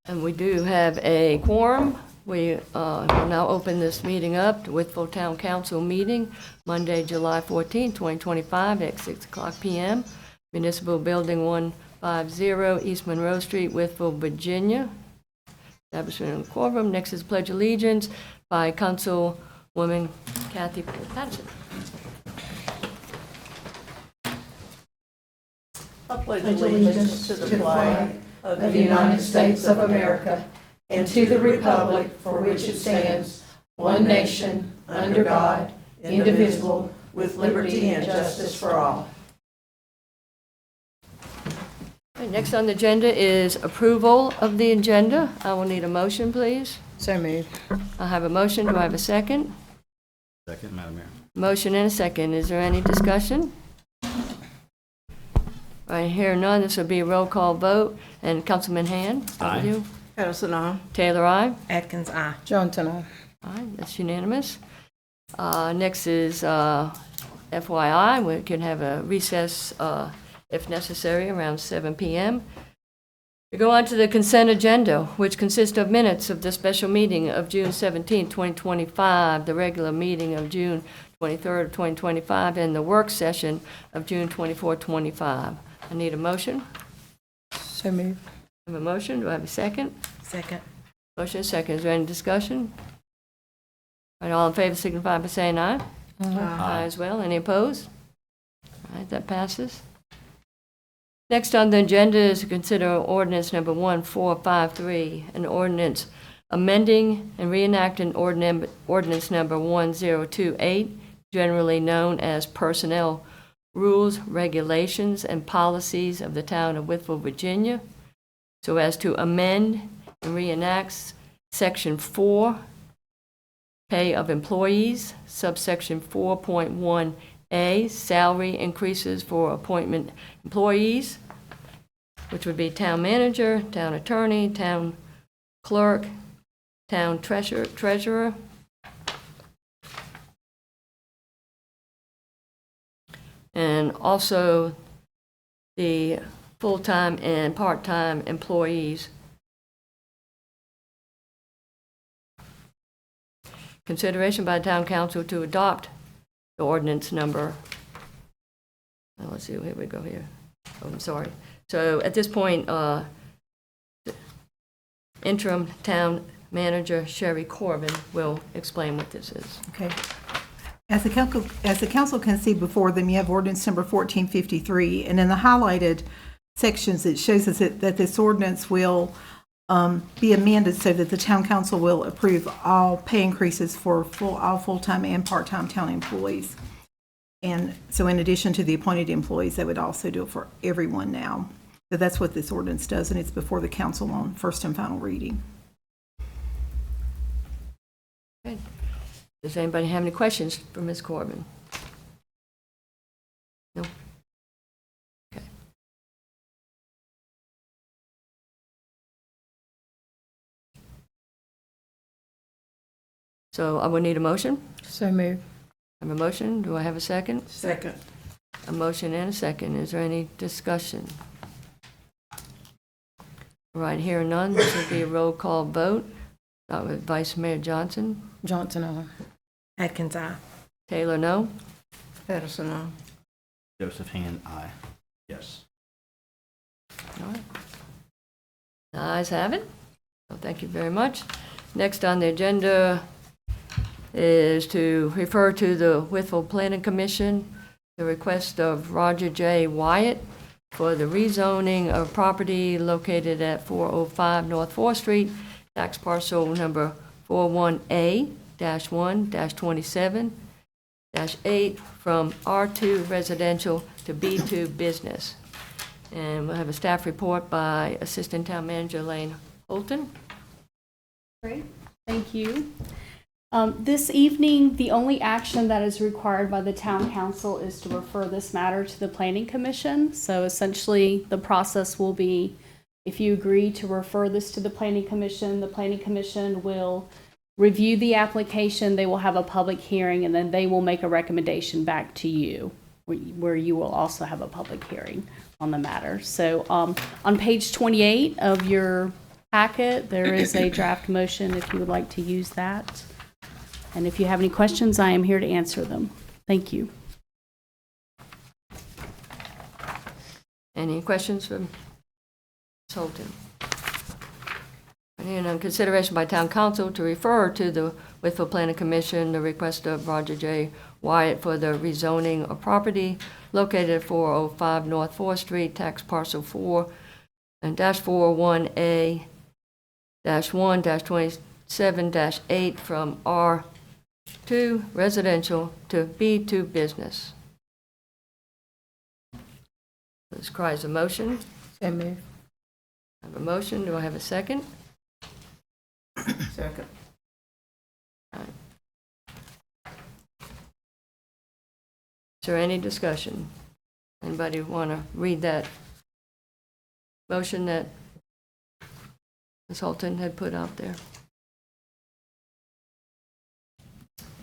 And we do have a quorum. We will now open this meeting up to Wytheville Town Council meeting, Monday, July 14, 2025, at 6 o'clock p.m. Municipal Building 150, East Monroe Street, Wytheville, Virginia. Establishment of quorum. Next is Pledge of Allegiance by Councilwoman Kathy Patterson. I pledge allegiance to the flag of the United States of America and to the republic for which it stands, one nation, under God, indivisible, with liberty and justice for all. Okay, next on the agenda is approval of the agenda. I will need a motion, please. So moved. I have a motion. Do I have a second? Second, Madam Mayor. Motion and a second. Is there any discussion? I hear none. This will be a roll call vote. And Councilman Hand? start with Aye. you. Patterson, aye. Taylor, aye. Atkins, aye. Johnson, aye. Aye, that's unanimous. Next is FYI. We can have a recess if necessary around 7 p.m. We go on to the consent agenda, which consists of minutes of the special meeting of June 17, 2025, the regular meeting of June 23rd, 2025, and the work session of June 24, 25. I need a motion. So moved. I have a motion. Do I have a second? Second. Motion and second. Is there any discussion? All right, all in favor signify by saying aye. Aye as well. Any opposed? All right, that passes. Next on the agenda is to consider ordinance number 1453, an ordinance amending and reenacting ordinance number 1028, generally known as personnel rules, regulations, and policies of the town of Wytheville, Virginia, so as to amend and reenact section 4, pay of employees, subsection 4.1A, salary increases for appointment employees, which would be town manager, town attorney, town clerk, town treasurer, and also the full-time and part-time employees. Consideration by the town council to adopt the ordinance number, let's see, here we go here. Oh, I'm sorry. So at this point, interim town manager Sherry Corbin will explain what this is. Okay. As the council can see before them, you have ordinance number 1453, and in the highlighted sections, it shows us that this ordinance will be amended so that the town council will approve all pay increases for all full-time and part-time town employees. And so in addition to the appointed employees, they would also do it for everyone now. So that's what this ordinance does, and it's before the council on first and final reading. Okay. Does anybody have any questions for Ms. Corbin? No? Okay. So I will need a motion. So moved. I have a motion. Do I have a second? Second. A motion and a second. Is there any discussion? All right, here none. This will be a roll call vote. Start with Vice Mayor Johnson. Johnson, aye. Atkins, aye. Taylor, no? Patterson, aye. Joseph Hand, aye. Yes. All right. The ayes have it. So thank you very much. Next on the agenda is to refer to the Wytheville Planning Commission the request of Roger J. Wyatt for the rezoning of property located at 405 North 4th Street, tax parcel number 41A-1-27-8 from R2 residential to B2 business. And we'll have a staff report by Assistant Town Manager Lane Holton. Great, thank you. This evening, the only action that is required by the town council is to refer this matter to the planning commission. So essentially, the process will be, if you agree to refer this to the planning commission will review the application, they will have a public hearing, and then they will make a recommendation back to you, where you will also have a public hearing on the matter. So on page 28 of your packet, there is a draft motion if you would like to use that. And if you have any questions, I am here to answer them. Thank you. Any questions from Ms. Holton? And on consideration by town council to refer to the Wytheville Planning Commission, the request of Roger J. Wyatt for the rezoning of property located at 405 North 4th Street, tax parcel 4 and -41A -1-27-8 from R2 residential to B2 business. This cries a motion. So move. I have a motion. Do I have a second? Second. Is there any discussion? Anybody want to read that motion that Ms. Holton had put out there?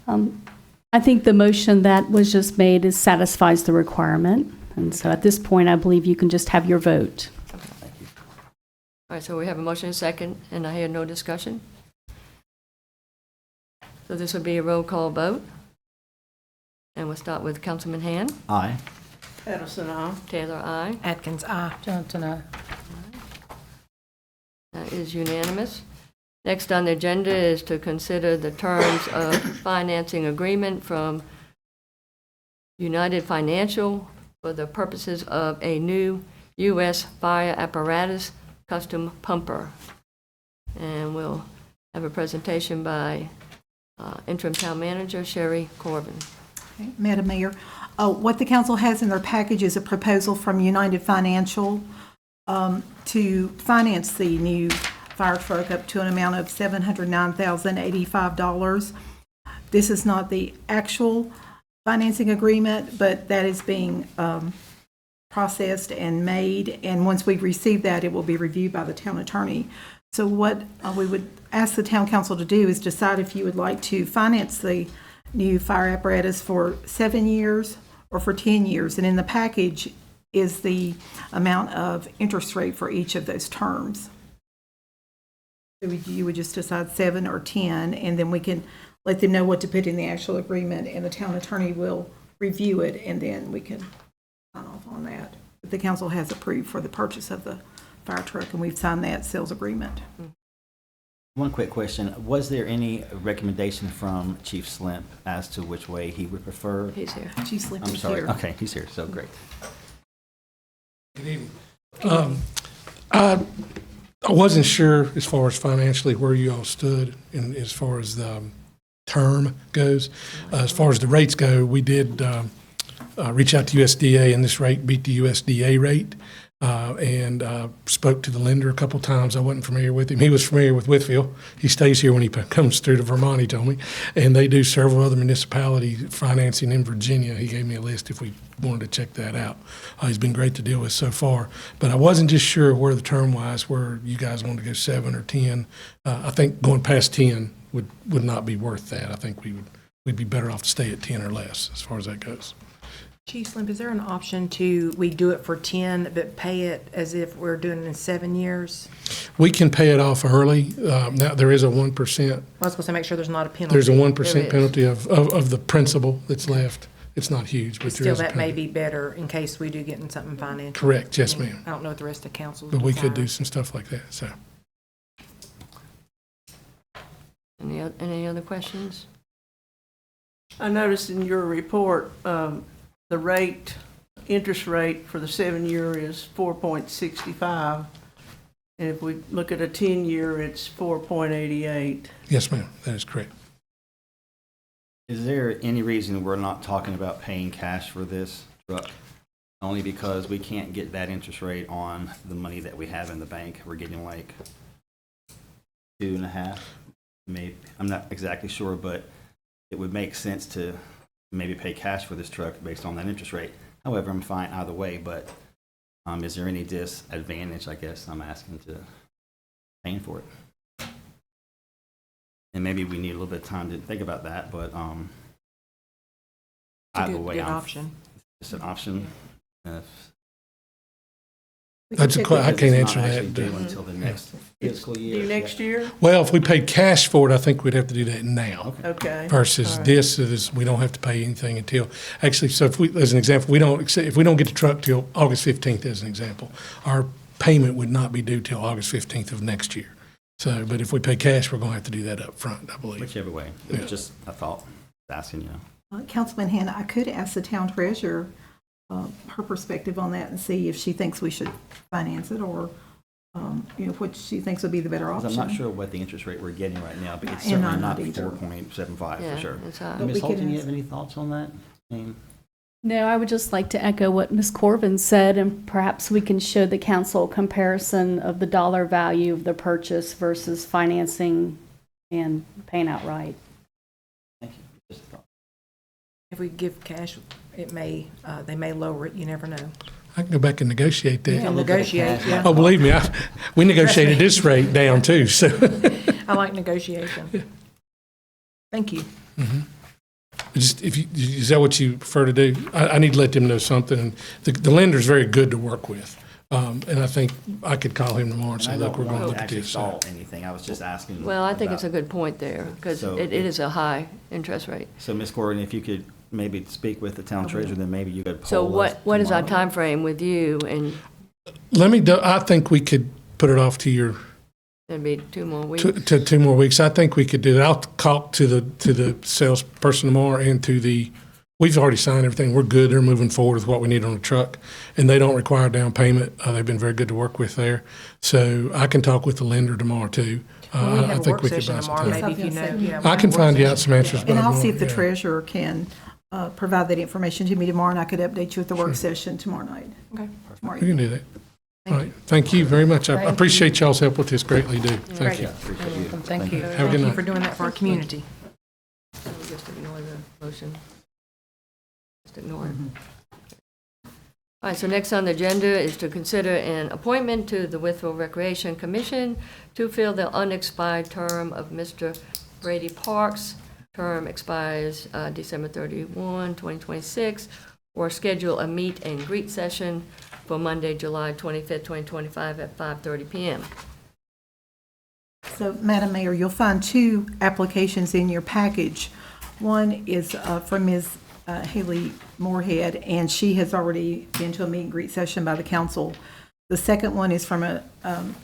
I think the motion that was just made satisfies the requirement. And so at this point, I believe you can just have your vote. All right, so we have a motion and a second, and I hear no discussion. So this will be a roll call vote. And we'll start with Councilman Hand. Aye. Edison, aye. Taylor, aye. Atkins, aye. Johnson, aye. That is unanimous. Next on the agenda is to consider the terms of financing agreement from United Financial for the purposes of a new U.S. fire apparatus custom pumper. And we'll have a presentation by interim town manager Sherry Corbin. Okay, Madam Mayor, what the council has in their package is a proposal from United Financial to finance the new fire truck up to an amount of $709,085. This is not the actual financing agreement, but that is being processed and made, and once we receive that, it will be reviewed by the town attorney. So what we would ask the town council to do is decide if you would like to finance the new fire apparatus for 7 years or for 10 years. And in the package is the amount of interest rate for each of those terms. So you would just decide 7 or 10, and then we can let them know what to put in the actual agreement, and the town attorney will review it, and then we can sign off on that. But the council has approved for the purchase of the fire truck, and we've signed that sales agreement. One quick question. Was there any recommendation from Chief Slimp as to which way he would prefer? He's here. Chief Slimp I'm is sorry. here. Okay, he's here, so great. Good evening. I wasn't sure as far as financially where you all stood and as far as the term goes. As far as the rates go, we did reach out to USDA, and this rate beat the USDA rate. And spoke to the lender a couple times. I wasn't familiar with him. He was familiar with Wytheville. He stays here when he comes through to Vermont, he told me. And they do several other municipality financing in Virginia. He gave me a list if we wanted to check that out. He's been great to deal with so far. But I wasn't just sure where the term-wise, where you guys wanted to go 7 or 10. I think going past 10 would not be worth that. I think we'd be better off to stay at 10 or less as far as that goes. Chief Slimp, is there an option we do it for 10, but pay it as if we're doing it in 7 years? We can pay it off early. Now, there is a 1%. I was supposed to make sure there's not a penalty. There's a There 1% is. penalty of the principal that's left. It's not huge, but there Still, is a that may penalty. be better in case we do get in something financial. Correct, yes, I mean, ma'am. I don't know what the rest of council's But we could do desire. some stuff like that, so. Any other questions? I noticed in your report, the interest rate for the 7-year is 4.65. And if we look at a 10-year, it's 4.88. Yes, ma'am, that is correct. Is there any reason we're not talking about paying cash for this truck? Only because we can't get that interest rate on the money that we have in the bank. We're getting like 2.5, maybe. I'm not exactly sure, but it would make sense to maybe pay cash for this truck based on that interest rate. However, I'm fine either way, but is there any disadvantage, I guess I'm asking, to paying for it? And maybe we need a little bit of time to think about that, but It's a either good way, option. it's an option. That's a I can't answer Not actually that. due until the next fiscal year. Due next year? Well, if we paid cash for it, I think we'd have to do that now. Okay. Versus this is, we don't have to pay anything until, actually, so if we, as an example, if we don't get the truck till August 15th, as an example, our payment would not be due till August 15th of next year. So, but if we pay cash, we're going to have to do that up front, I believe. Whichever way. It was just a thought, asking you. Councilman Hannah, I could ask the town treasurer her perspective on that and see if she thinks we should finance it or, what she thinks would be the better 'Cause option. I'm not sure what the interest rate we're getting right now, but it's And certainly I'm not not either. 4.75 Yeah, for sure. it's high. But Ms. we could Holton, you ask- have any thoughts on that? I mean, No, I would just like to echo what Ms. Corbin said, and perhaps we can show the council a comparison of the dollar value of the purchase versus financing and paying outright. thank you. Just a thought. If we give cash, it may, they may lower it, you never know. I can go back and negotiate that. Yeah, negotiate, yeah. Oh, believe me, we negotiated this rate down too, so. I like negotiation. Thank you. Just, is that what you prefer to do? I need to let them know something. The lender's very good to work with. And I think I could call him tomorrow and And I say, look, don't we're going want to to look at actually this. stall anything. I was just asking. Well, I think it's a about- good point there, because So it is a high interest rate. So, Ms. Gordon, if you could maybe speak with the town treasurer, then maybe you could So poll us what is our tomorrow. time frame with you, and I think we could put it off to your, it'd be 2 more weeks? to 2 more weeks. I think we could do that. I'll talk to the salesperson tomorrow and we've already signed everything. We're good. They're moving forward with what we need on the truck, and they don't require down payment. They've been very good to work with there. So I can talk with the lender tomorrow too. Well, we I have a think work we could session buy some tomorrow, time. maybe if you know, yeah. I can find you out some answers. And by I'll see if the tomorrow, yeah. treasurer can provide that information to me tomorrow, and I could update you at the work session tomorrow night. Okay. Tomorrow We can evening. do that. All right. Thank you very much. I appreciate y'all's help with this greatly, do. Thank you. Yeah, appreciate you. Thank you. Have a Thank good you night. for doing that for our community. So we'll just ignore the motion. Just ignore it. All right, so next on the agenda is to consider an appointment to the Wytheville Recreation Commission to fill the unexpired term of Mr. Brady Parks. Term expires December 31, 2026, or schedule a meet and greet session for Monday, July 25th, 2025 at 5:30 PM. So, Madam Mayor, you'll find 2 applications in your package. One is from Ms. Haley Moorhead, and she has already been to a meet and greet session by the council. The second one is from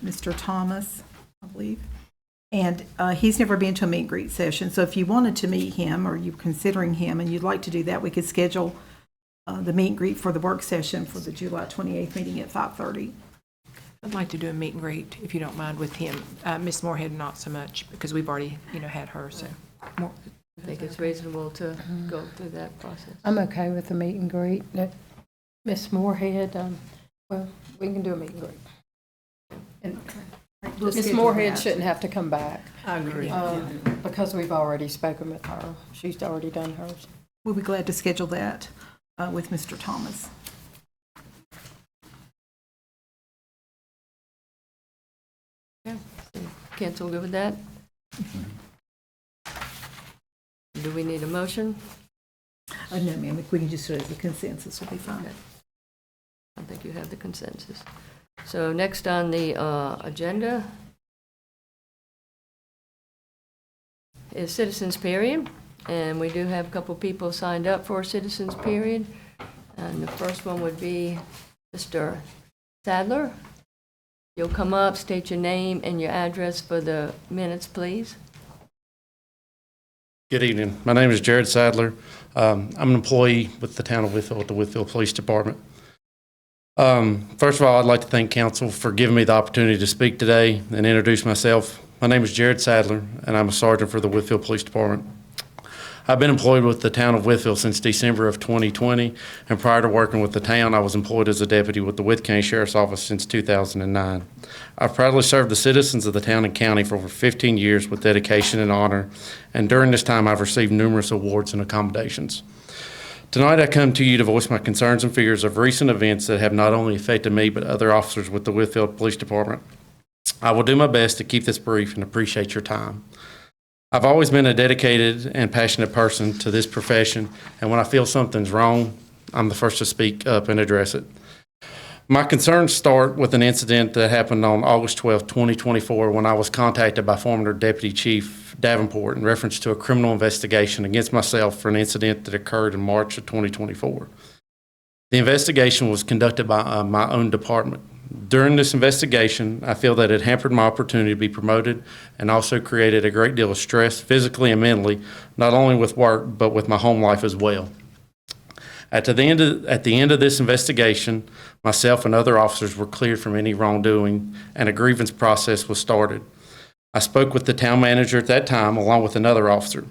Mr. Thomas, I believe, and he's never been to a meet and greet session. So if you wanted to meet him, or you're considering him, and you'd like to do that, we could schedule the meet and greet for the work session for the July 28th meeting at 5:30. I'd like to do a meet and greet, if you don't mind, with him. Ms. Moorhead, not so much, because we've already, had her, so. I think it's reasonable to go through that process. I'm okay with the meet and greet. Ms. Moorhead, well, we can do a meet and greet. And We'll Ms. schedule Moorhead that. shouldn't have to come back, I agree. because we've already spoken with her. She's already done hers. We'll be glad to schedule that with Mr. Thomas. Council good with that? Do we need a motion? No, ma'am, if we can just do it as a consensus, will be fine. I think you have the consensus. So next on the agenda is citizens period, and we do have a couple people signed up for citizens period. And the first one would be Mr. Sadler. You'll come up, state your name and your address for the minutes, please. Good evening. My name is Jared Sadler. I'm an employee with the town of Wytheville at the Wytheville Police Department. First of all, I'd like to thank council for giving me the opportunity to speak today and introduce myself. My name is Jared Sadler, and I'm a sergeant for the Wytheville Police Department. I've been employed with the town of Wytheville since December of 2020, and prior to working with the town, I was employed as a deputy with the Wythe County Sheriff's Office since 2009. I've proudly served the citizens of the town and county for over 15 years with dedication and honor, and during this time, I've received numerous awards and accommodations. Tonight, I come to you to voice my concerns and fears of recent events that have not only affected me, but other officers with the Wytheville Police Department. I will do my best to keep this brief and appreciate your time. I've always been a dedicated and passionate person to this profession, and when I feel something's wrong, I'm the first to speak up and address it. My concerns start with an incident that happened on August 12, 2024, when I was contacted by former Deputy Chief Davenport in reference to a criminal investigation against myself for an incident that occurred in March of 2024. The investigation was conducted by my own department. During this investigation, I feel that it hampered my opportunity to be promoted and also created a great deal of stress physically and mentally, not only with work, but with my home life as well. At the end of this investigation, myself and other officers were cleared from any wrongdoing, and a grievance process was started. I spoke with the town manager at that time, along with another officer.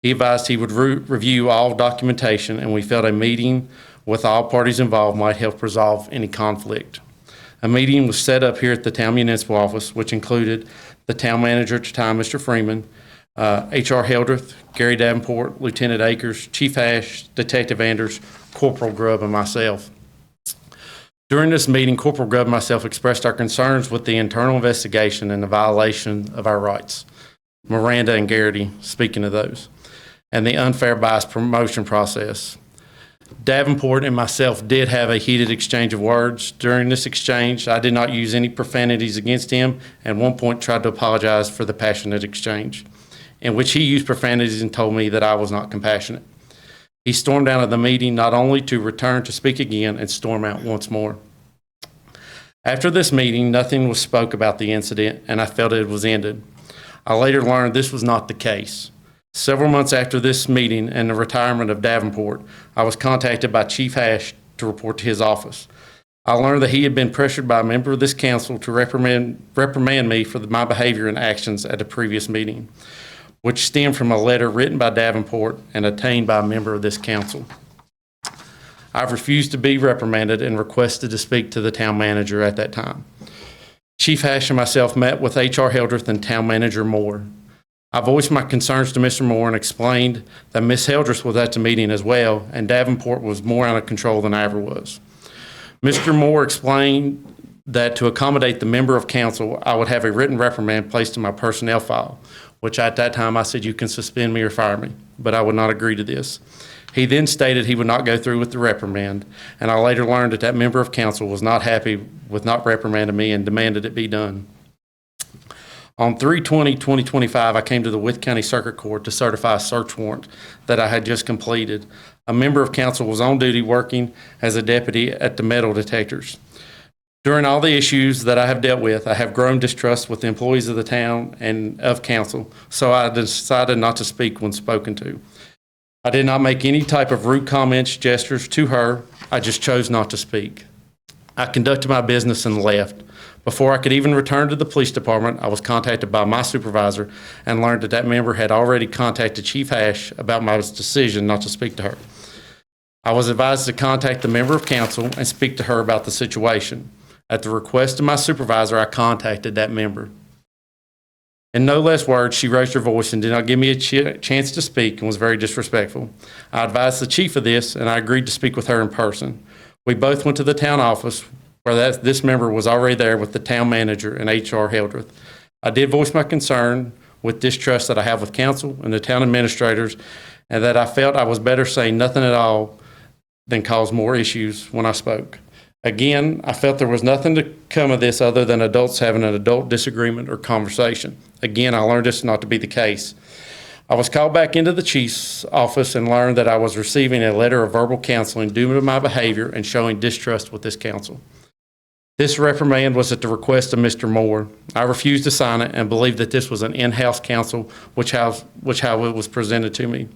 He advised he would review all documentation, and we felt a meeting with all parties involved might help resolve any conflict. A meeting was set up here at the town municipal office, which included the town manager at the time, Mr. Freeman, H.R. Hildreth, Gary Davenport, Lieutenant Akers, Chief Ash, Detective Anders, Corporal Grubb, and myself. During this meeting, Corporal Grubb and myself expressed our concerns with the internal investigation and the violation of our rights. Miranda and Garrity, speaking of those, and the unfair bias promotion process. Davenport and myself did have a heated exchange of words. During this exchange, I did not use any profanities against him, and at one point tried to apologize for the passionate exchange, in which he used profanities and told me that I was not compassionate. He stormed out of the meeting not only to return to speak again and storm out once more. After this meeting, nothing was spoke about the incident, and I felt it was ended. I later learned this was not the case. Several months after this meeting and the retirement of Davenport, I was contacted by Chief Ash to report to his office. I learned that he had been pressured by a member of this council to reprimand me for my behavior and actions at a previous meeting, which stemmed from a letter written by Davenport and obtained by a member of this council. I've refused to be reprimanded and requested to speak to the town manager at that time. Chief Ash and myself met with H.R. Hildreth and Town Manager Moore. I voiced my concerns to Mr. Moore and explained that Ms. Hildreth was at the meeting as well, and Davenport was more out of control than I ever was. Mr. Moore explained that to accommodate the member of council, I would have a written reprimand placed in my personnel file, which at that time I said, you can suspend me or fire me, but I would not agree to this. He then stated he would not go through with the reprimand, and I later learned that that member of council was not happy with not reprimanding me and demanded it be done. On 3/20/2025, I came to the Wytheville County Circuit Court to certify a search warrant that I had just completed. A member of council was on duty working as a deputy at the metal detectors. During all the issues that I have dealt with, I have grown distrust with the employees of the town and of council, so I decided not to speak when spoken to. I did not make any type of rude comments, gestures to her. I just chose not to speak. I conducted my business and left. Before I could even return to the police department, I was contacted by my supervisor and learned that that member had already contacted Chief Ash about my decision not to speak to her. I was advised to contact the member of council and speak to her about the situation. At the request of my supervisor, I contacted that member. In no less words, she raised her voice and did not give me a chance to speak and was very disrespectful. I advised the chief of this, and I agreed to speak with her in person. We both went to the town office, where this member was already there with the town manager and H.R. Hildreth. I did voice my concern with distrust that I have with council and the town administrators, and that I felt I was better saying nothing at all than cause more issues when I spoke. Again, I felt there was nothing to come of this other than adults having an adult disagreement or conversation. Again, I learned this not to be the case. I was called back into the chief's office and learned that I was receiving a letter of verbal counseling due to my behavior and showing distrust with this council. This reprimand was at the request of Mr. Moore. I refused to sign it and believed that this was an in-house counsel, which how it was presented to me.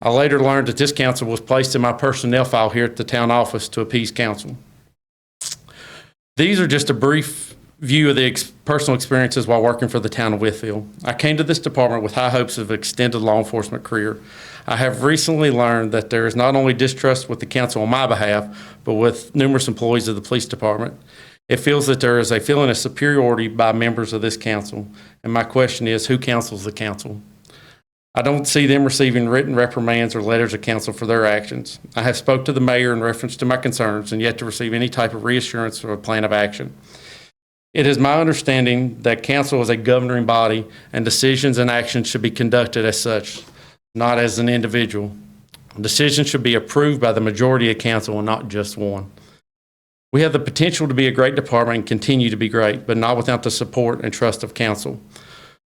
I later learned that this counsel was placed in my personnel file here at the town office to appease counsel. These are just a brief view of the personal experiences while working for the town of Wytheville. I came to this department with high hopes of an extended law enforcement career. I have recently learned that there is not only distrust with the council on my behalf, but with numerous employees of the police department. It feels that there is a feeling of superiority by members of this council. And my question is, who counsels the council? I don't see them receiving written reprimands or letters of counsel for their actions. I have spoke to the mayor in reference to my concerns and yet to receive any type of reassurance or a plan of action. It is my understanding that council is a governing body and decisions and actions should be conducted as such, not as an individual. Decisions should be approved by the majority of council and not just one. We have the potential to be a great department and continue to be great, but not without the support and trust of council.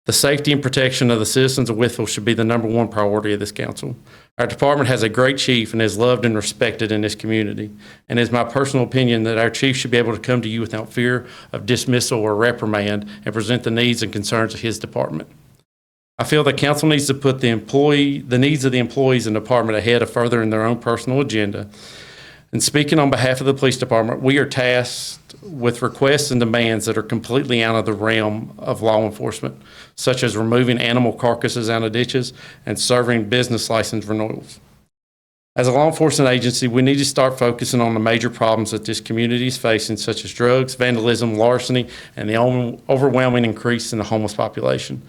The safety and protection of the citizens of Wytheville should be the number one priority of this council. Our department has a great chief and is loved and respected in this community. And it's my personal opinion that our chief should be able to come to you without fear of dismissal or reprimand and present the needs and concerns of his department. I feel that council needs to put the needs of the employees in the department ahead of furthering their own personal agenda. And speaking on behalf of the police department, we are tasked with requests and demands that are completely out of the realm of law enforcement, such as removing animal carcasses out of ditches and serving business license renewals. As a law enforcement agency, we need to start focusing on the major problems that this community is facing, such as drugs, vandalism, larceny, and the overwhelming increase in the homeless population.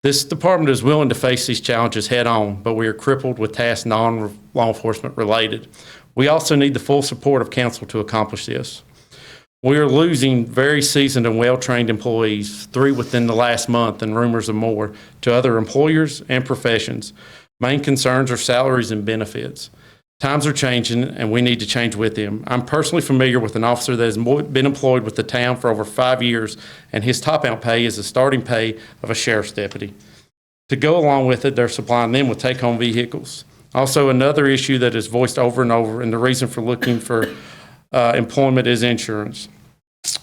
This department is willing to face these challenges head on, but we are crippled with tasks non-law enforcement related. We also need the full support of council to accomplish this. We are losing very seasoned and well-trained employees, 3 within the last month and rumors of more, to other employers and professions. Main concerns are salaries and benefits. Times are changing and we need to change with them. I'm personally familiar with an officer that has been employed with the town for over 5 years, and his top-out pay is the starting pay of a sheriff's deputy. To go along with it, they're supplying them with take-home vehicles. Also, another issue that is voiced over and over, and the reason for looking for employment is insurance.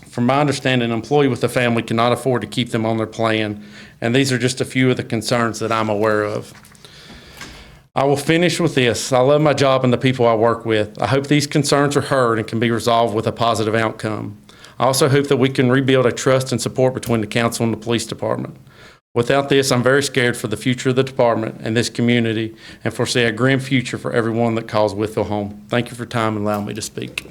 From my understanding, an employee with a family cannot afford to keep them on their plan, and these are just a few of the concerns that I'm aware of. I will finish with this. I love my job and the people I work with. I hope these concerns are heard and can be resolved with a positive outcome. I also hope that we can rebuild a trust and support between the council and the police department. Without this, I'm very scared for the future of the department and this community, and foresee a grim future for everyone that calls Wytheville home. Thank you for your time and allowing me to speak.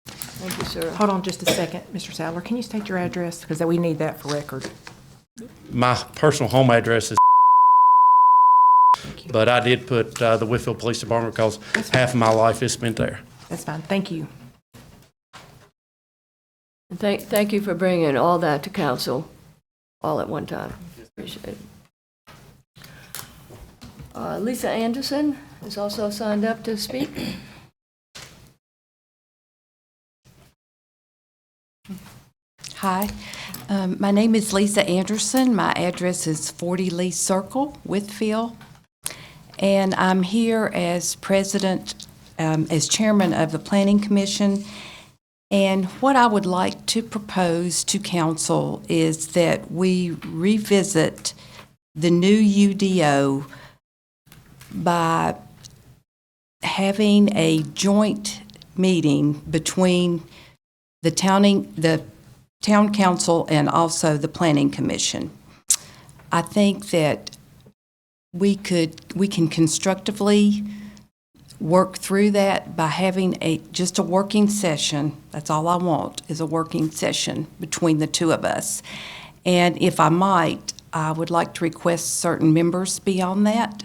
Thank you, sir. Hold on just a second, Mr. Sadler. Can you state your address? Because we need that for record. My personal home address is, but I did put the Wytheville Police Department because half of my life is spent there. That's fine. Thank you. And thank you for bringing all that to council all at one time. Appreciate it. Lisa Anderson is also signed up to speak. Hi, my name is Lisa Anderson. My address is 40 Lee Circle, Wytheville, and I'm here as president, as chairman of the Planning Commission. And what I would like to propose to council is that we revisit the new UDO by having a joint meeting between the town council and also the planning commission. I think that we can constructively work through that by having just a working session. That's all I want, is a working session between the two of us. And if I might, I would like to request certain members be on that,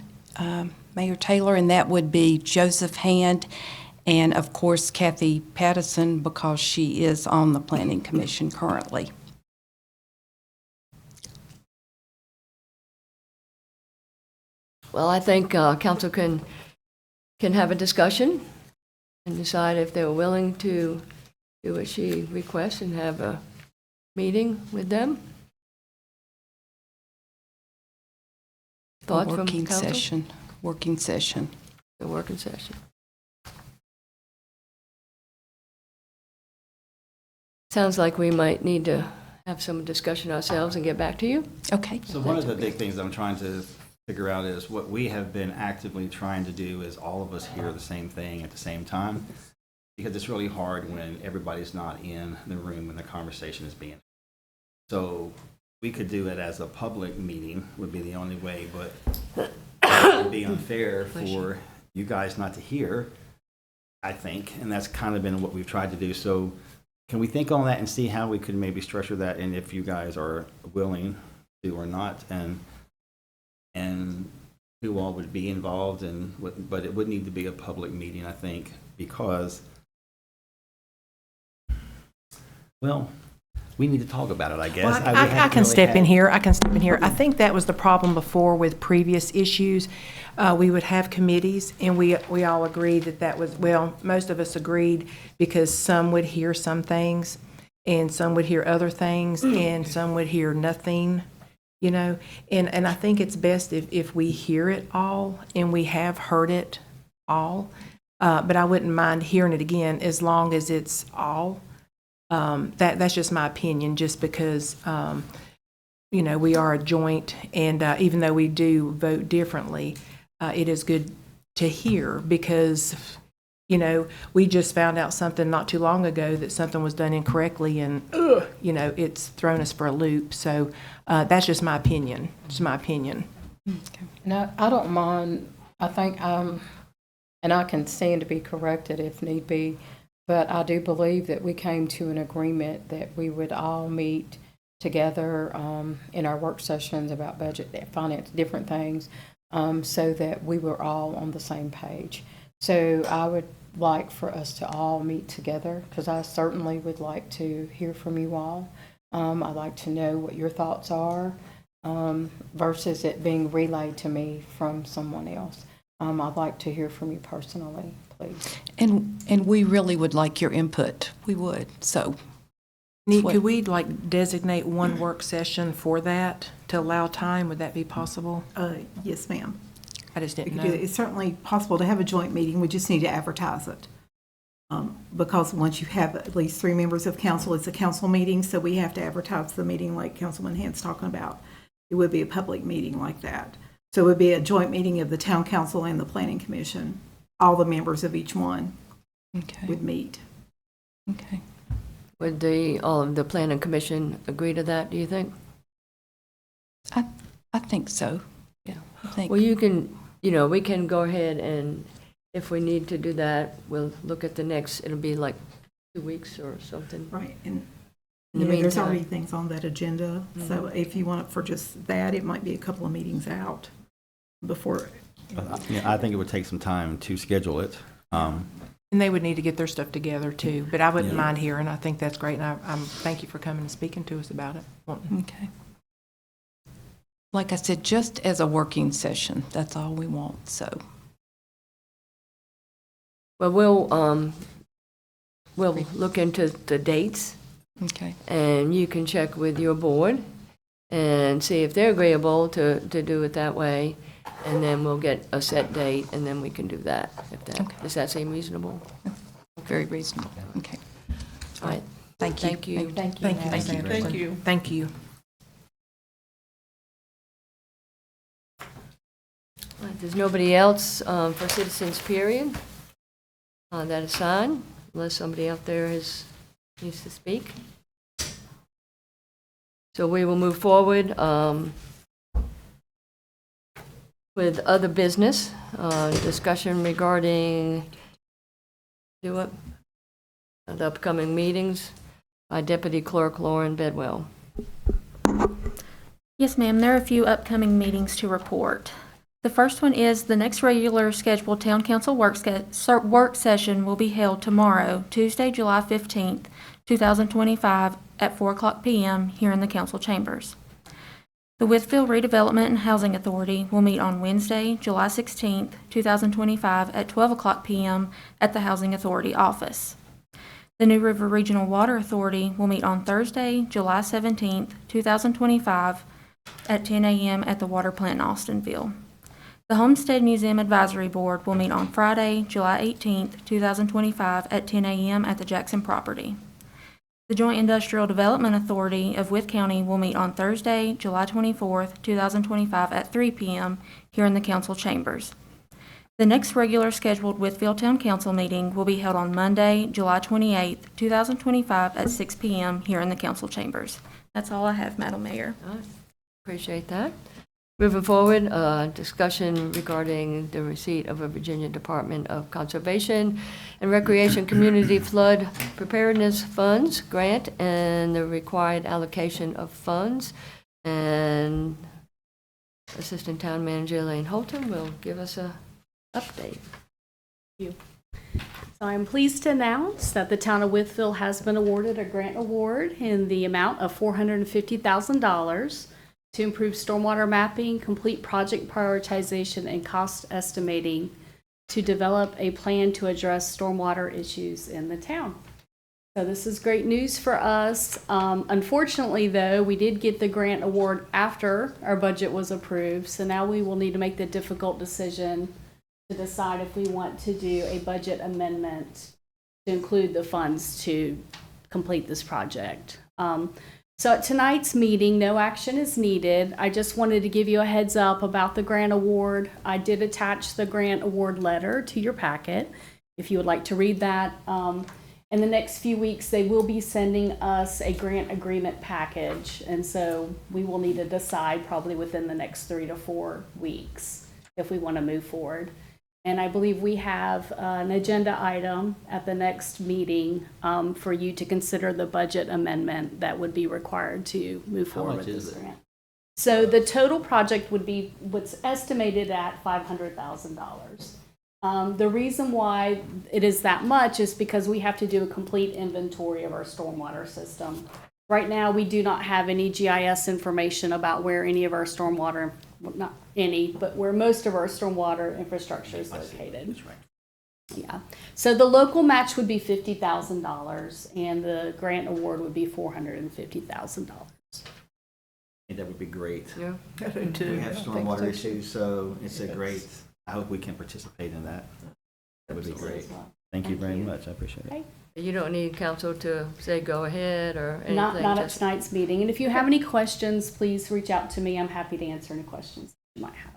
Mayor Taylor, and that would be Joseph Hand and, of course, Kathy Pattison, because she is on the Planning Commission currently. Well, I think council can have a discussion and decide if they're willing to do what she requests and have a meeting with them. Thoughts from Working council? session. Working session. The working session. Sounds like we might need to have some discussion ourselves and get back to you. Okay. So one of the big things I'm trying to figure out is what we have been actively trying to do is all of us hear the same thing at the same time, because it's really hard when everybody's not in the room when the conversation is being. So we could do it as a public meeting would be the only way, but it would be unfair for you guys not to hear, I think, and that's kind of been what we've tried to do. So can we think on that and see how we could maybe structure that, and if you guys are willing to or not, and who all would be involved, and what, but it would need to be a public meeting, I think, because, well, we need to talk about it, I guess. Well, We I haven't can really step had- in here. I can step in here. I think that was the problem before with previous issues. We would have committees, and we all agreed that was, well, most of us agreed because some would hear some things, and some would hear other things, and some would hear nothing, you know? And I think it's best if we hear it all, and we have heard it all. But I wouldn't mind hearing it again as long as it's all. That's just my opinion, just because, you know, we are a joint, and even though we do vote differently, it is good to hear because, you know, we just found out something not too long ago that something was done incorrectly, and, you know, it's thrown us for a loop. So that's just my opinion. It's my opinion. And I don't mind, I think, and I can stand to be corrected if need be, but I do believe that we came to an agreement that we would all meet together in our work sessions about budget, finance, different things, so that we were all on the same page. So I would like for us to all meet together, because I certainly would like to hear from you all. I'd like to know what your thoughts are versus it being relayed to me from someone else. I'd like to hear from you personally, please. And we really would like your input. We would, so. Could we like designate one work session for that to allow time? Would that be possible? Yes, ma'am. I just We didn't could do know. it. It's certainly possible to have a joint meeting, we just need to advertise it. Because once you have at least 3 members of council, it's a council meeting, so we have to advertise the meeting like Councilman Hand's talking about. It would be a public meeting like that. So it would be a joint meeting of the town council and the planning commission. All the members of each one Okay, would meet. okay. Would all of the planning commission agree to that, do you think? I think so. Yeah, I think. Well, you can, you know, we can go ahead and, if we need to do that, we'll look at the next, it'll be like 2 weeks or something. Right, and In the you know, there's meantime. already things on that agenda, so if you want it for just that, it might be a couple of meetings out before. I think it would take some time to schedule it. And they would need to get their stuff together too, but I wouldn't Yeah. mind hearing. I think that's great, and I'm thank you for coming and speaking to us about it. Okay. Like I said, just as a working session, that's all we want, so. Well, we'll look into the dates, Okay, and you can check with your board and see if they're agreeable to do it that way, and then we'll get a set date, and then we can do that, if that, Okay. does that seem reasonable? very reasonable. Okay, All right, thank you. thank you. Thank you, Ms. Anderson. Thank you. Thank you. All right, there's nobody else for citizens period that is signed, unless somebody out there needs to speak. So we will move forward with other business, discussion regarding the upcoming meetings by Deputy Clerk Lauren Bedwell. Yes, ma'am. There are a few upcoming meetings to report. The first one is the next regular scheduled Town Council work session will be held tomorrow, Tuesday, July 15th, 2025, at 4:00 p.m. here in the council chambers. The Wytheville Redevelopment and Housing Authority will meet on Wednesday, July 16th, 2025, at 12:00 p.m. at the Housing Authority office. The New River Regional Water Authority will meet on Thursday, July 17th, 2025, at 10 a.m. at the water plant in Austinville. The Homestead Museum Advisory Board will meet on Friday, July 18th, 2025, at 10 a.m. at the Jackson property. The Joint Industrial Development Authority of Wythe County will meet on Thursday, July 24th, 2025, at 3 p.m. here in the council chambers. The next regular scheduled Wytheville Town Council meeting will be held on Monday, July 28th, 2025, at 6 p.m. here in the council chambers. That's all I have, Madam Mayor. All right, appreciate that. Moving forward, discussion regarding the receipt of a Virginia Department of Conservation and Recreation Community Flood Preparedness Funds grant and the required allocation of funds. And Assistant Town Manager Elaine Holton will give us a update. So I'm pleased to announce that the town of Wytheville has been awarded a grant award in the amount of $450,000 to improve stormwater mapping, complete project prioritization, and cost estimating to develop a plan to address stormwater issues in the town. So this is great news for us. Unfortunately, though, we did get the grant award after our budget was approved, so now we will need to make the difficult decision to decide if we want to do a budget amendment to include the funds to complete this project. So at tonight's meeting, no action is needed. I just wanted to give you a heads up about the grant award. I did attach the grant award letter to your packet, if you would like to read that. In the next few weeks, they will be sending us a grant agreement package, and so we will need to decide probably within the next 3 to 4 weeks if we want to move forward. And I believe we have an agenda item at the next meeting for you to consider the budget amendment that would be required to move forward with this grant. So the total project would be what's estimated at $500,000. The reason why it is that much is because we have to do a complete inventory of our stormwater system. Right now, we do not have any GIS information about where any of our stormwater, well, not any, but where most of our stormwater infrastructure is located. That's right. Yeah. So the local match would be $50,000 and the grant award would be $450,000. I think that would be great. Yeah. We have stormwater issues, so it's a great, I hope we can participate in that. That would be great. Thank you very much. I appreciate it. Okay. You don't need council to say go ahead or anything? Not at just- tonight's meeting. And if you have any questions, please reach out to me. I'm happy to answer any questions you might have.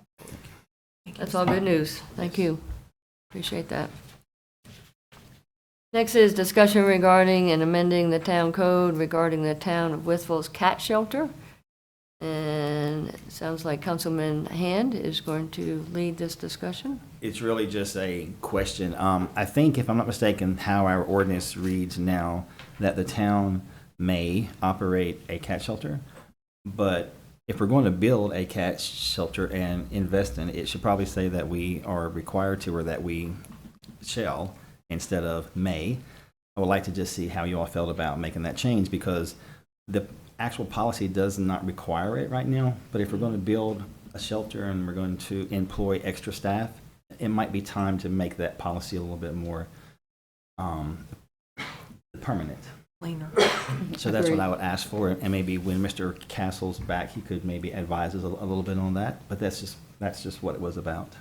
That's all good news. Thank you. Appreciate that. Next is discussion regarding and amending the town code regarding the town of Wytheville's cat shelter. And it sounds like Councilman Hand is going to lead this discussion. It's really just a question. I think, if I'm not mistaken, how our ordinance reads now, that the town may operate a cat shelter, but if we're going to build a cat shelter and invest in it, it should probably say that we are required to, or that we shall, instead of may. I would like to just see how you all felt about making that change, because the actual policy does not require it right now, but if we're going to build a shelter and we're going to employ extra staff, it might be time to make that policy a little bit more permanent. Leaner. So that's what I would ask for, and maybe when Mr. Castle's back, he could maybe advise us a little bit on that, but that's just what it was about.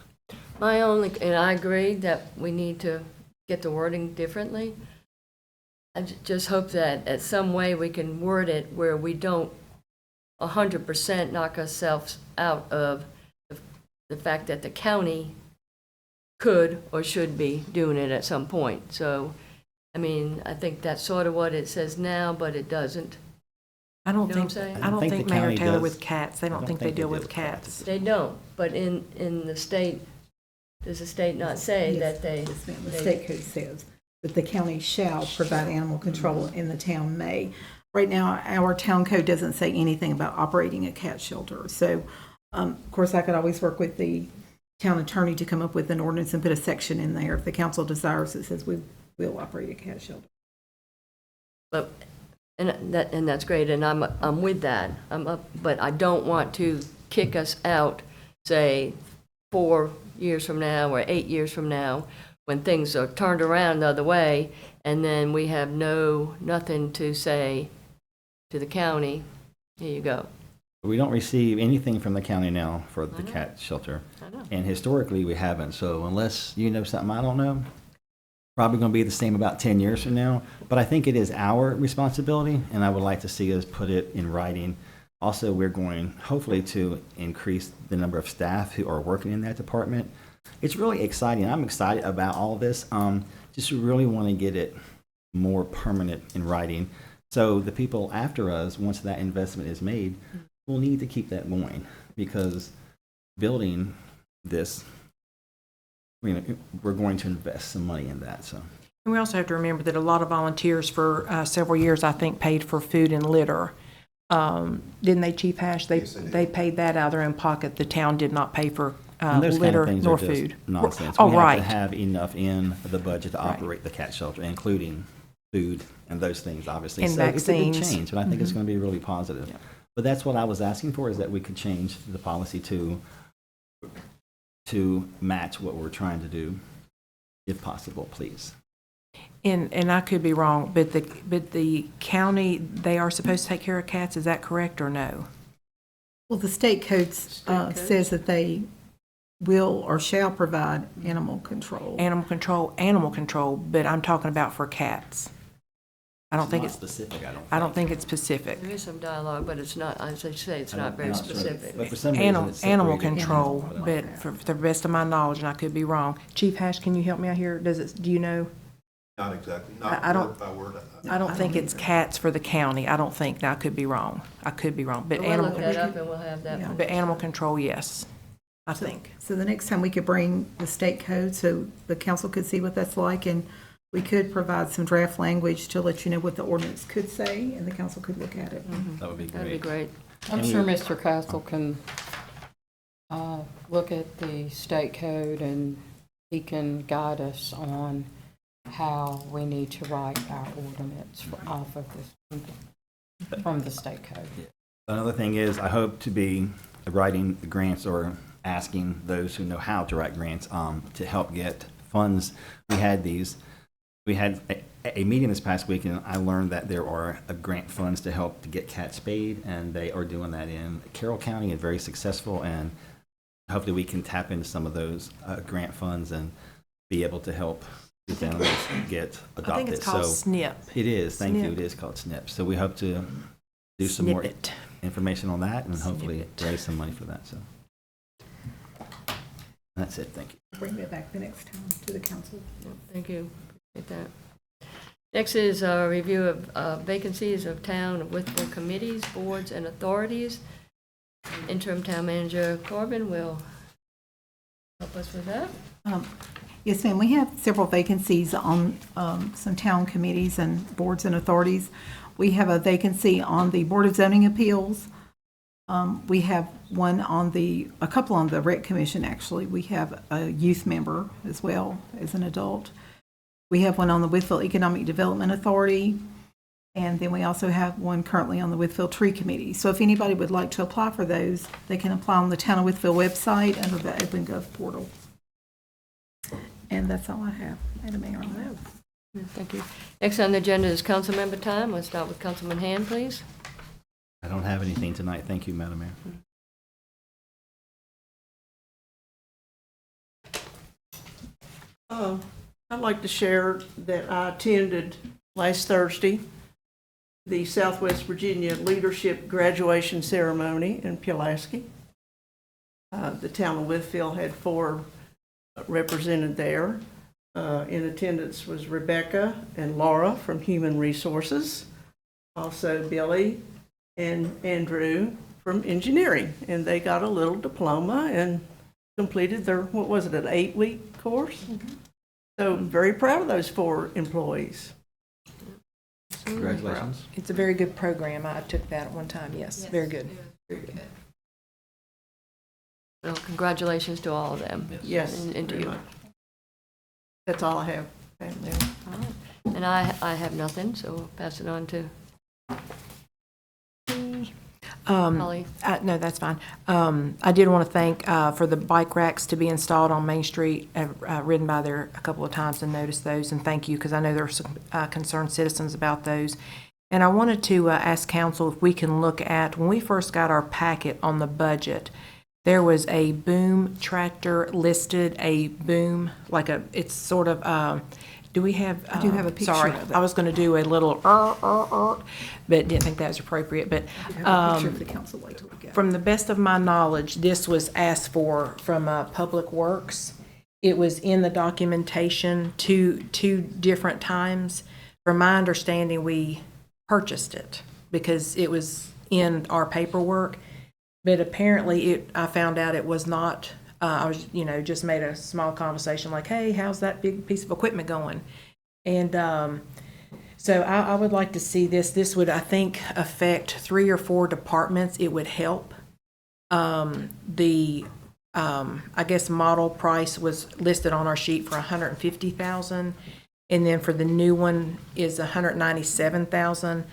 My only, and I agree that we need to get the wording differently. I just hope that at some way we can word it where we don't 100% knock ourselves out of the fact that the county could or should be doing it at some point. So, I mean, I think that's sort of what it says now, but it doesn't. I don't You know what I'm think, saying? I don't think the Mayor county Taylor does. with cats, they don't think they deal with cats. They don't, but in the state, does the state not say that they? Yes, ma'am. The state code says that the county shall provide animal control and the town may. Right now, our town code doesn't say anything about operating a cat shelter. So, of course, I could always work with the town attorney to come up with an ordinance and put a section in there if the council desires that says we will operate a cat shelter. But, and that's great, and I'm with that. But I don't want to kick us out, say, 4 years from now or 8 years from now, when things are turned around the other way, and then we have nothing to say to the county. Here you go. We don't receive anything from the county now for the cat shelter, I know. and historically we haven't. So unless you know something I don't know, probably going to be the same about 10 years from now. But I think it is our responsibility, and I would like to see us put it in writing. Also, we're going hopefully to increase the number of staff who are working in that department. It's really exciting. I'm excited about all of this. Just really want to get it more permanent in writing. So the people after us, once that investment is made, will need to keep that going, because building this, we're going to invest some money in that. So. And we also have to remember that a lot of volunteers for several years, I think, paid for food and litter. Didn't they, Chief Hash? They paid that out of their own pocket. The town did not pay for And those kind litter of things nor are just food. nonsense. Oh, We have right. to have enough in the budget to Right. operate the cat shelter, including food and those things, obviously. And So it's a big vaccines. change, but I think it's going to be really positive. But that's what I was asking for, is that we could change the policy to match what we're trying to do, if possible, please. And I could be wrong, but the county, they are supposed to take care of cats, is that correct or no? Well, the state code says that they will or shall provide animal control. Animal control, but I'm talking about for cats. I don't think Not it's, specific, I don't think it's specific. There is some dialogue, but it's not, as I say, it's not very I'm not sure. specific. But for some reason, it's Animal separated. control, but for the best of my knowledge, and I could be wrong. Chief Hash, can you help me out here? Do you know? Not exactly, I not don't- word by word. I don't think it's cats for the county. I don't think. Now, I could be wrong. But We'll animal, look that up and we'll have that. Yeah. one. but animal control, yes, I think. So the next time we could bring the state code so the council could see what that's like, and we could provide some draft language to let you know what the ordinance could say, and the council could look at it. That would be That'd be great. great. I'm sure Mr. Castle can look at the state code and he can guide us on how we need to write our ordinance off of this, from the state code. Another thing is, I hope to be writing the grants or asking those who know how to write grants to help get funds. We had a meeting this past week, and I learned that there are grant funds to help to get cats spayed, and they are doing that in Carroll County and very successful. And hopefully we can tap into some of those grant funds and be able to help these animals get adopted. I think it's called So SNP. it is, thank you, SNP. it is called SNP. So we hope to do some more Snippet. information on that and hopefully Snippet. raise some money for that, so. That's it, thank you. Bring that back the next time to the council. Thank you. Appreciate that. Next is a review of vacancies of town of Wytheville committees, boards, and authorities. Interim Town Manager Corbin will help us with that. Yes, ma'am. We have several vacancies on some town committees and boards and authorities. We have a vacancy on the Board of Zoning Appeals. We have a couple on the Rec Commission, actually. We have a youth member as well as an adult. We have one on the Wytheville Economic Development Authority. And then we also have one currently on the Wytheville Tree Committee. So if anybody would like to apply for those, they can apply on the Town of Wytheville website under the OpenGov portal. And that's all I have, Madam Mayor, on that. Thank you. Next on the agenda is council member time. Let's start with Councilman Hand, please. I don't have anything tonight, thank you, Madam Mayor. I'd like to share that I attended last Thursday the Southwest Virginia Leadership Graduation Ceremony in Pulaski. The town of Wytheville had 4 represented there. In attendance was Rebecca and Laura from Human Resources, also Billy and Andrew from Engineering, and they got a little diploma and completed their, what was it, an 8-week course? So I'm very proud of those 4 employees. Congratulations. It's a very good program. I took that at one time, yes, very good. Well, congratulations to all of them. Yes, And to very you. much. That's all I have. Madam Mayor. All right. And I have nothing, so we'll pass it on to Holly. No, that's fine. I did want to thank for the bike racks to be installed on Main Street. I've ridden by there a couple of times and noticed those, and thank you, because I know there are some concerned citizens about those. And I wanted to ask council if we can look at, when we first got our packet on the budget, there was a boom tractor listed, a boom, it's sort of, do we have? I do have a picture Sorry, of it. I was going to do a little, but didn't think that was appropriate, but. I have a picture of the council like to look at. From the best of my knowledge, this was asked for from Public Works. It was in the documentation two different times. From my understanding, we purchased it because it was in our paperwork. But apparently, I found out it was not. I was, just made a small conversation like, hey, how's that big piece of equipment going? And so I would like to see this. This would, I think, affect 3 or 4 departments. It would help. The I guess model price was listed on our sheet for $150,000. And then for the new one is $197,000.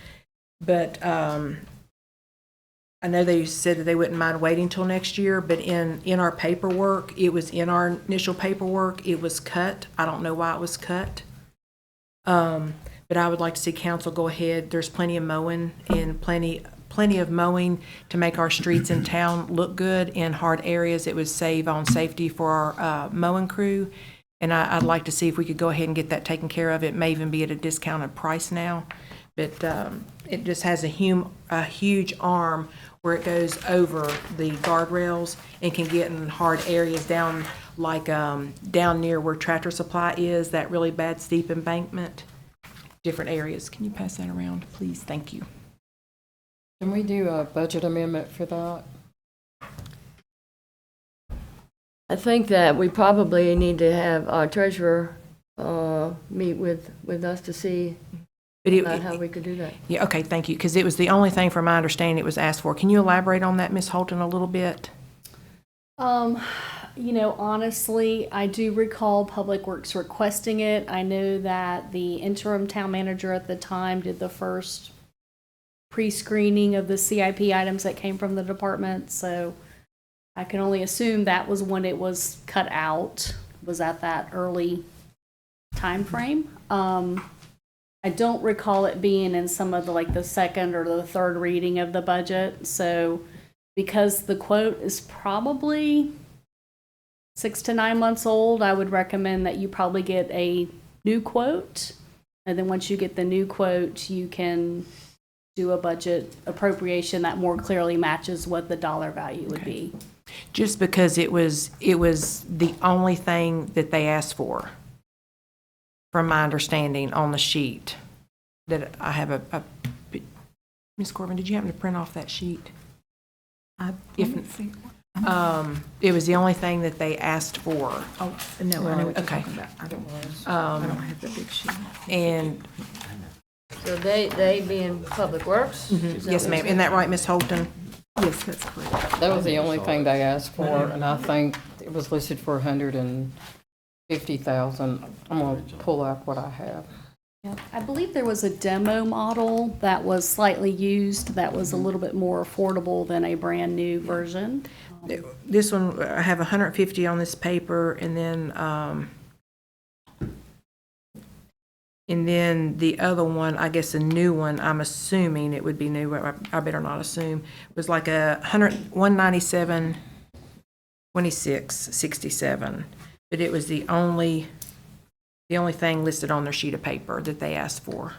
But I know they said that they wouldn't mind waiting till next year, but in our paperwork, it was in our initial paperwork, it was cut. I don't know why it was cut. But I would like to see council go ahead. There's plenty of mowing and plenty of mowing to make our streets in town look good. In hard areas, it would save on safety for our mowing crew. And I'd like to see if we could go ahead and get that taken care of. It may even be at a discounted price now. But it just has a huge arm where it goes over the guardrails and can get in hard areas down, like down near where Tractor Supply is, that really bad steep embankment. Different areas. Can you pass that around, please? Thank you. Can we do a budget amendment for that? I think that we probably need to have our treasurer meet with us to see But about how we could do that. Yeah, okay, thank you, because it was the only thing from my understanding it was asked for. Can you elaborate on that, Ms. Holton, a little bit? You know, honestly, I do recall Public Works requesting it. I know that the interim town manager at the time did the first pre-screening of the CIP items that came from the department, so I can only assume that was when it was cut out, was at that early time frame. I don't recall it being in some of the second or the third reading of the budget, so because the quote is probably 6 to 9 months old, I would recommend that you probably get a new quote. And then once you get the new quote, you can do a budget appropriation that more clearly matches what the dollar value would be. Just because it was the only thing that they asked for, from my understanding on the sheet, that I have Ms. Corbin, did you happen to print off that sheet? It was the only thing that they asked for. Oh, no, I know what you're Okay. talking about. I don't have the big sheet. And, So they being Public Works? Is that yes, what ma'am, you isn't that right, Ms. Holton? Yes, that's correct. That was the only thing they asked for, and I think it was listed for $150,000. I'm gonna pull up what I have. Yeah, I believe there was a demo model that was slightly used that was a little bit more affordable than a brand new version. This one, I have 150 on this paper, and then the other one, I guess a new one, I'm assuming it would be new, I better not assume, was like a 197.26.67, but it was the only thing listed on their sheet of paper that they asked for.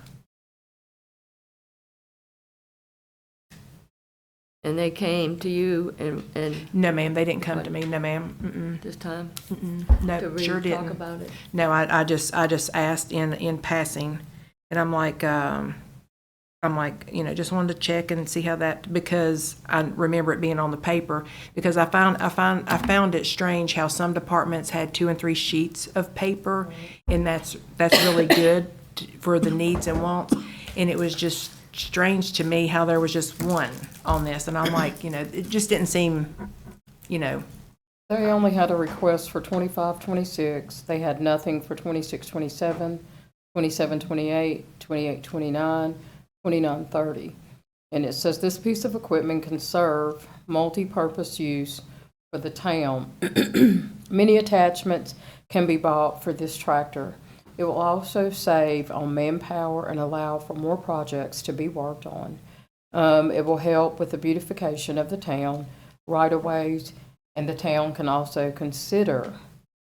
And they came to you and No, ma'am, they didn't come to me, no, ma'am, this time no, to sure really talk didn't. about it? No, I just asked in passing, and I'm like, just wanted to check and see how that, because I remember it being on the paper, because I found it strange how some departments had 2 and 3 sheets of paper, and that's really good for the needs and wants, and it was just strange to me how there was just one on this, and I'm like, it just didn't seem, They only had a request for 25-26. They had nothing for 26-27, 27-28, 28-29, 29-30. And it says this piece of equipment can serve multi-purpose use for the town. Many attachments can be bought for this tractor. It will also save on manpower and allow for more projects to be worked on. It will help with the beautification of the town, right-of-ways, and the town can also consider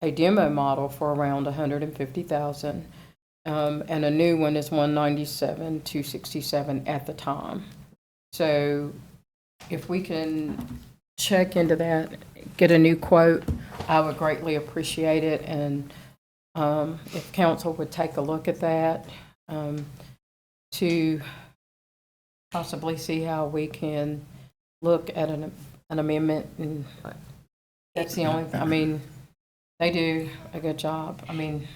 a demo model for around $150,000. And a new one is $197,267 at the time. So if we can check into that, get a new quote, I would greatly appreciate it. And if council would take a look at that to possibly see how we can look at an amendment. And that's the only thing. They do a good job. and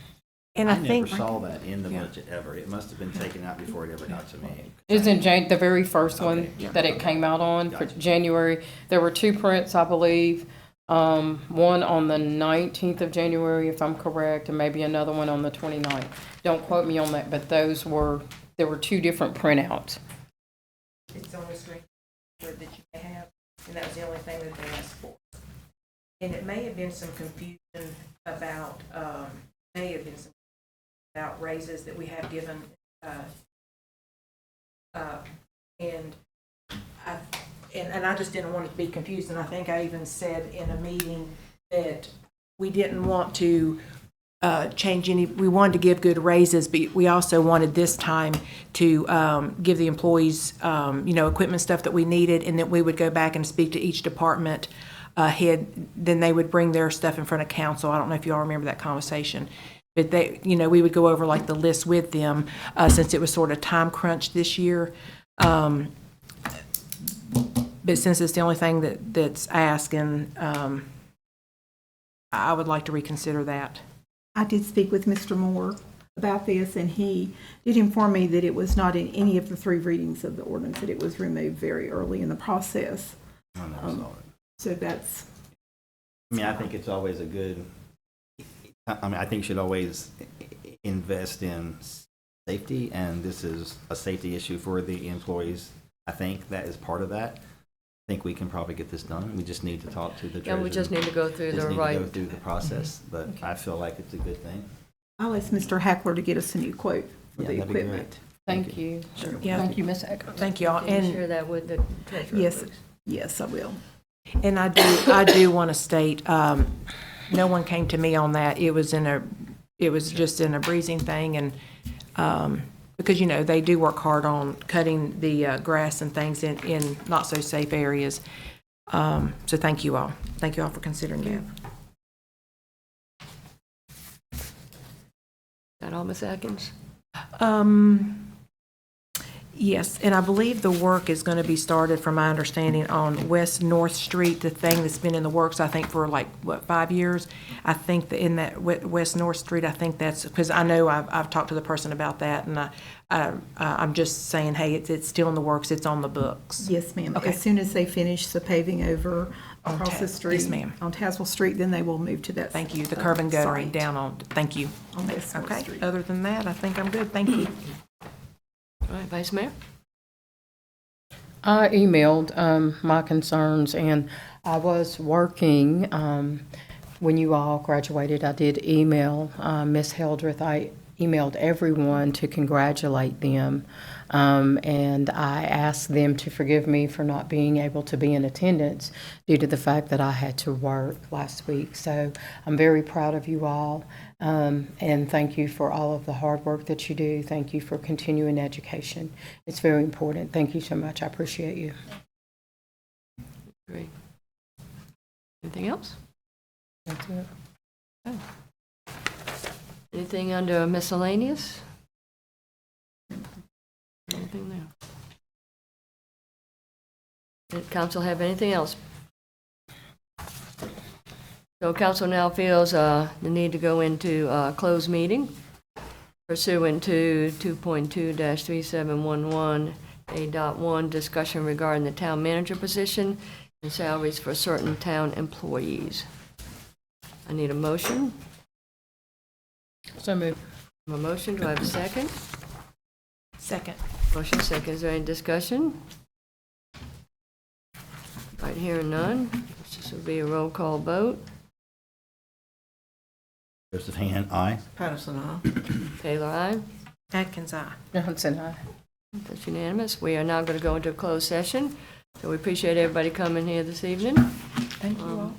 I I think. never saw that in the budget ever. It must have been taken out before it ever got to me. It's in the very first one Okay, yeah. that it came out on for Gotcha. January. There were 2 prints, I believe. One on the 19th of January, if I'm correct, and maybe another one on the 29th. Don't quote me on that, but there were two different printouts. It's on the screen that you may have, and that was the only thing that they asked for. And it may have been some confusion about, raises that we have given, and I just didn't want it to be confused, and I think I even said in a meeting that we didn't want to change any, we wanted to give good raises, but we also wanted this time to give the employees, equipment stuff that we needed, and that we would go back and speak to each department head, then they would bring their stuff in front of council. I don't know if you all remember that conversation. But they, we would go over like the list with them, since it was sort of time crunch this year. But since it's the only thing that's asked, and I would like to reconsider that. I did speak with Mr. Moore about this, and he did inform me that it was not in any of the 3 readings of the ordinance, that it was removed very early in the process. I never saw it. So that's, I think it's always a good, I think you should always invest in safety, and this is a safety issue for the employees. I think that is part of that. I think we can probably get this done. We just need to talk to the treasurer. And we just need to go through Just the need to right. go through the process, but I feel like it's a good thing. I'll ask Mr. Hackler to get us a new quote for Yeah, the that'd be equipment. great. Thank you. Yeah. Thank you, Ms. Eckert. Thank you all. Can you And share that with the treasurer? Yes, please? yes, I will. And I do want to state, no one came to me on that. It was just in a breezing thing, and because they do work hard on cutting the grass and things in not so safe areas. So thank you all. Thank you all for considering that. That all, Ms. Atkins? Yes, and I believe the work is going to be started, from my understanding, on West North Street, the thing that's been in the works, I think, for 5 years? I think that in that West North Street, I think that's, because I know I've talked to the person about that, and I'm just saying, hey, it's still in the works, it's on the books. Yes, ma'am. Okay. As soon as they finish the paving over across the street. Yes, ma'am. On Tazewell Street, then they will move to that. Thank you, the curb and guttering site down on, thank you. on West North Okay, Street. other than that, I think I'm good, thank you. All right, Vice Mayor? I emailed my concerns, and I was working when you all graduated. I did email Ms. Hildreth. I emailed everyone to congratulate them, and I asked them to forgive me for not being able to be in attendance due to the fact that I had to work last week. So I'm very proud of you all, and thank you for all of the hard work that you do. Thank you for continuing education. It's very important. Thank you so much. I appreciate you. Great. Anything else? That's it. Anything under miscellaneous? Anything there? Did council have anything else? So council now feels the need to go into closed meeting pursuant to 2.2-3711A.1, discussion regarding the town manager position and salaries for certain town employees. I need a motion. So moved. A motion, do I have a second? Second. Motion second, is there any discussion? Right here, none. This will be a roll call vote. Joseph Han, aye. Patterson, aye. Taylor, aye. Atkins, aye. Johnson, aye. That's unanimous. We are now going to go into a closed session. So we appreciate everybody coming here this evening. Thank you all.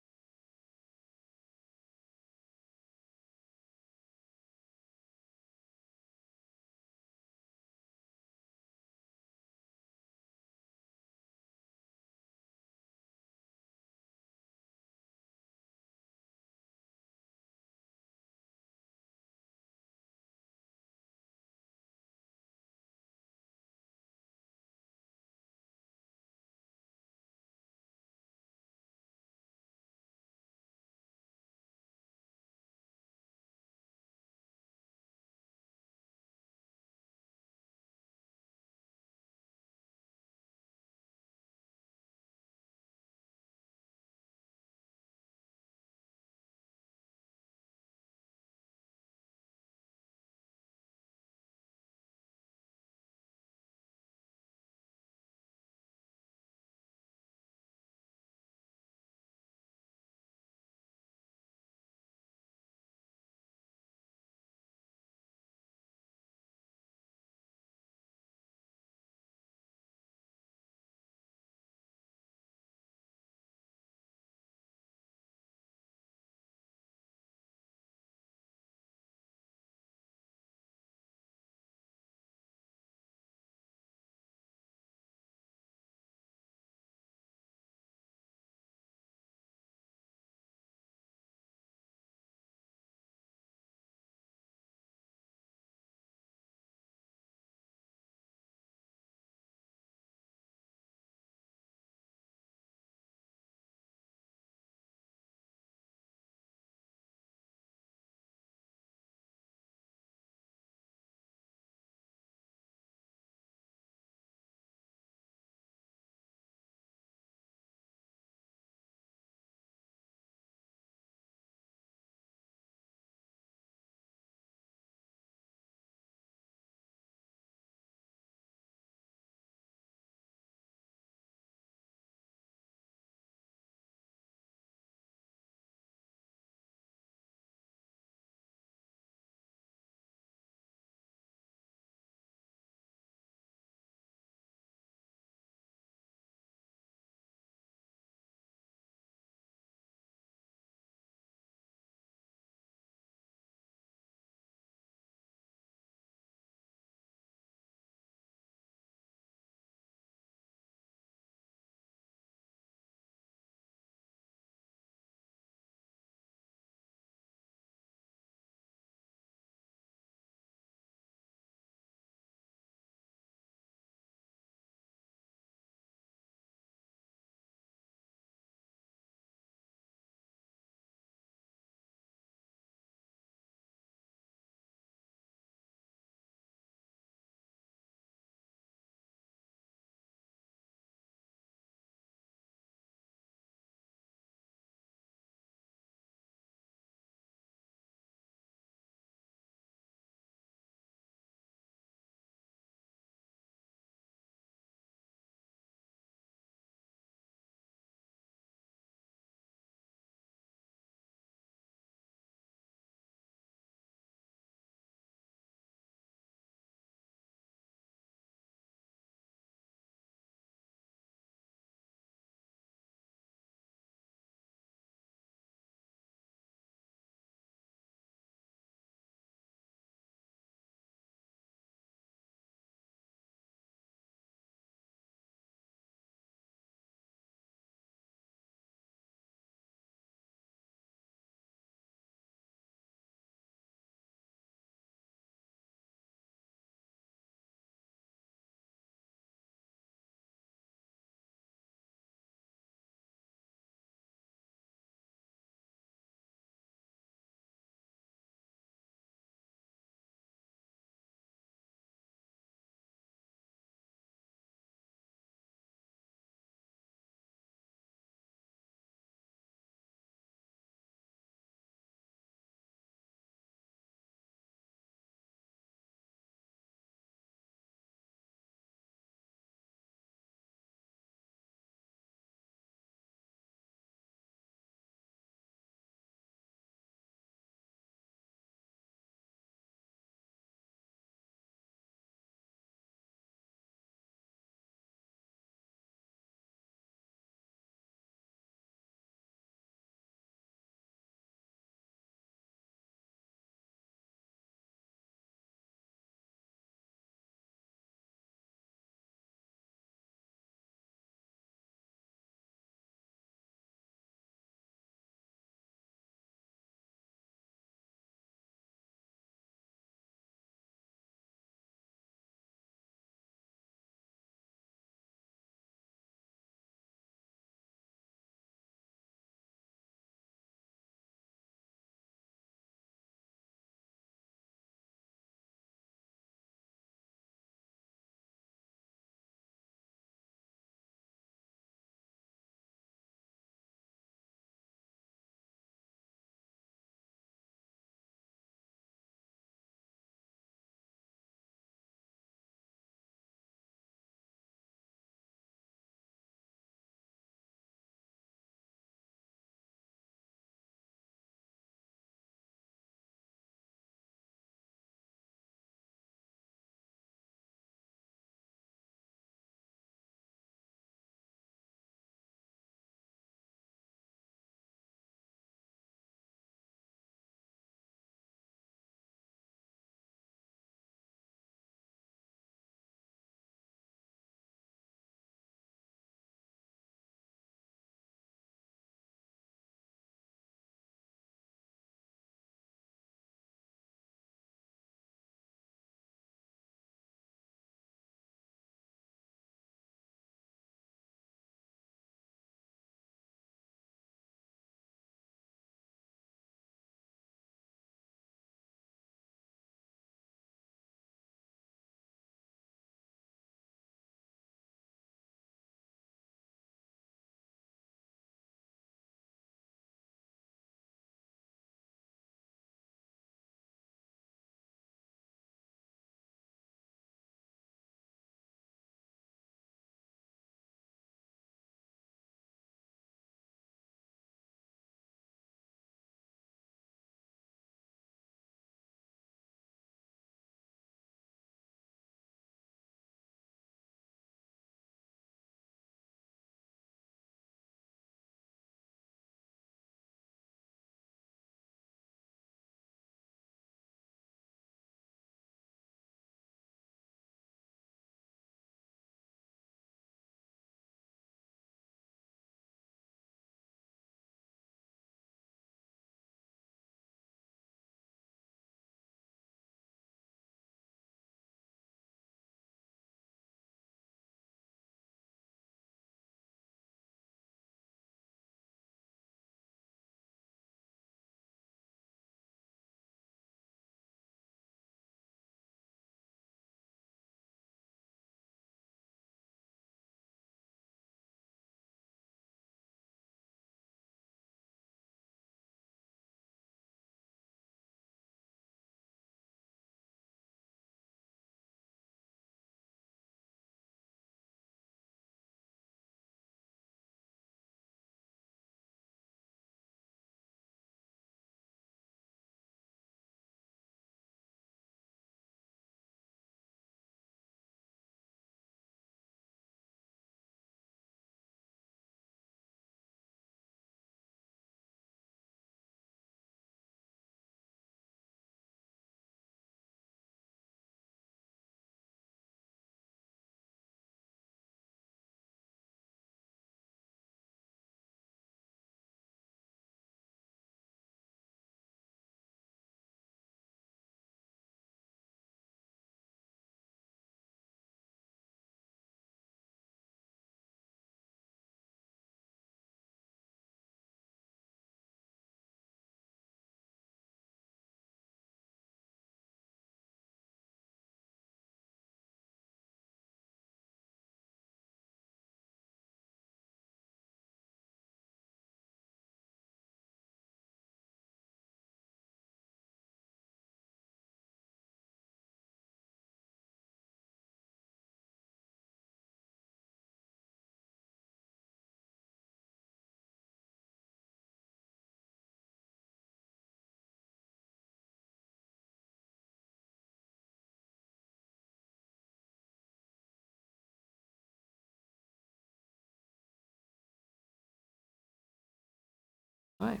All right.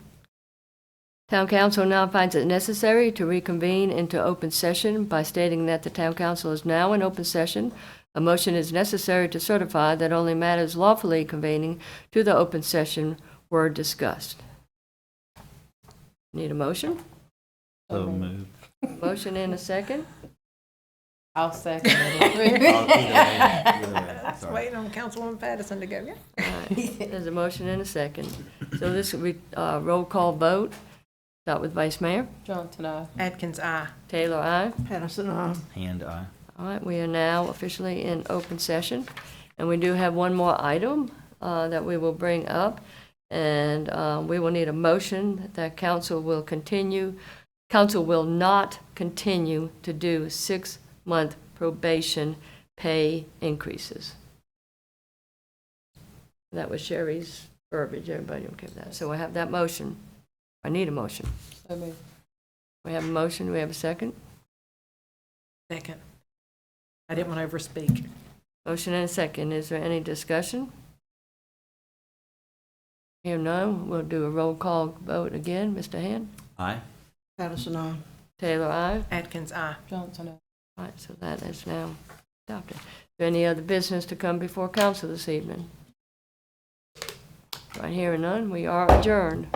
Town council now finds it necessary to reconvene into open session by stating that the town council is now in open session. A motion is necessary to certify that only matters lawfully convening to the open session were discussed. Need a motion? So moved. Motion in a second? I'll second it. Either way, sorry. Waiting on Councilwoman Patterson to go. All right. There's a motion and a second. So this will be a roll call vote. Start with Vice Mayor. Johnson, aye. Atkins, aye. Taylor, aye. Patterson, aye. Hand aye. All right, we are now officially in open session, and we do have one more item that we will bring up, and we will need a motion that council will not continue to do 6-month probation pay increases. That was Sherry's verbiage. Everybody okay with that? So we have that motion. I need a motion. So moved. We have a motion. Do we have a second? Second. I didn't want to overspeak. Motion and a second. Is there any discussion? Here none, we'll do a roll call vote again. Mr. Hand? Aye. Patterson, aye. Taylor, aye. Atkins, aye. Johnson, aye. All right, so that is now adopted. Is there any other business to come before council this evening? Right here and none, we are adjourned.